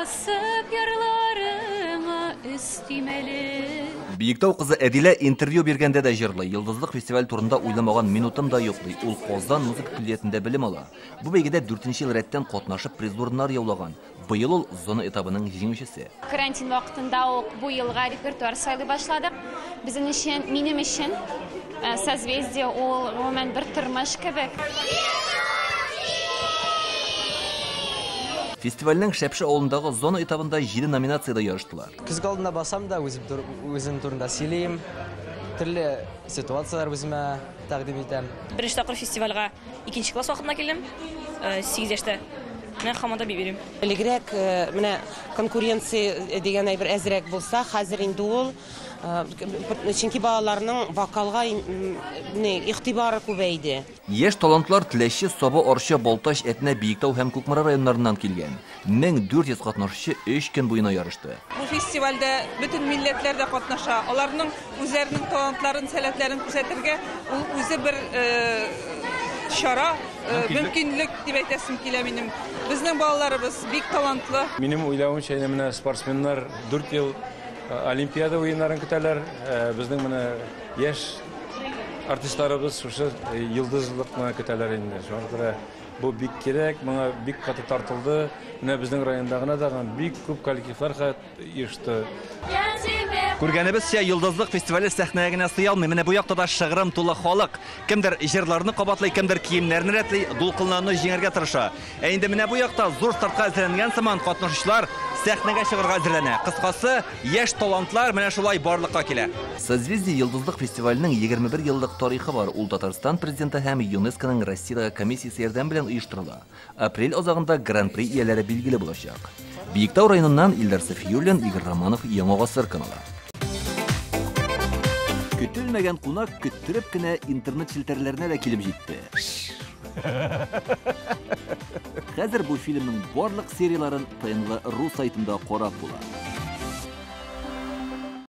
basıp yarlarıma üstümeli. Биектау кызы Әдилә интервью бергәндә дә җырлый. Йолдызлык фестиваль турында уйламаган минутым да юклый. Ул Казан музыка көллиятендә белем ала. Бу бәйгедә 4нче ел рәттән катнашып приз урыннар яулаган. Быел ул зона этабының җиңүчесе. Карантин вакытында ук бу елга репертуар сайлый башладык. Безнең өчен, минем өчен созвездие ул гомумән бер тормыш кебек. Фестивальнең Шәпшә авылындагы зона этабында 7 номинациядә ярыштылар. Көзге алдында басам да үзем турында сөйләйм. Төрле ситуациялар үземә тәкъдим итәм. Беренче тапкыр фестивальгә 2нче класс вакытында килдем. 8 яшьтә. Менә хамада бирим. Элегрәк менә конкуренция дигән әйбер әзрәк булса, хәзер инде ул чөнки балаларның вокалга игътибары күбәйде. Яшь талантлар Теләче, Сабы, Арча, Балтач, Әтнә, Биектау һәм Күкмара районнарыннан килгән. 1400 катнашучы 3 көн буена ярышты. Bu festivaldə bütün millətlər də qatnaşa. Onların үзләренең талантларын, сәләтләрен күрсәтергә ул үзе бер шара, мөмкинлек дип әйтәсем килә минем. Безнең балаларыбыз бик талантлы. Минем уйлавымча, менә спортсменнар 4 ел Олимпиада уеннарын көтәләр. Безнең менә яшь артистларыбыз шушы йолдызлыкны көтәләр инде. Шуңа күрә бу бик кирәк, моңа бик каты тартылды. Менә безнең райондагына да бик күп коллективлар йышты. Күргәнебезчә, йолдызлык фестивале сәхнәгә генә сыя алмый. Менә бу якта да шыгрым тулы халык. Кемдер җырларны кабатлый, кемдер киемнәрне рәтли, дулкынларны җиңәргә тырыша. Инде менә бу якта зур стартка әзерләнгән сыман катнашучылар сәхнәгә чыгарга әзерләнә. Кыскасы, яшь талантлар менә шулай барлыкка килә. Созвездие йолдызлык фестиваленең 21 еллык тарихы бар. Ул Татарстан президенты һәм ЮНЕСКОның Россиядәге комиссиясе ярдәм белән оештырыла. Апрель азагында гран-при ияләре билгеле булачак. Биектау районыннан Илдар Сафиуллин, Игорь Романов, Яңа Гасыр каналы. Көтелмәгән кунак көттереп кенә интернет челтәрләренә дә килеп җитте. Хәзер бу фильмның барлык серияларын ТНВ.ру сайтында карап була.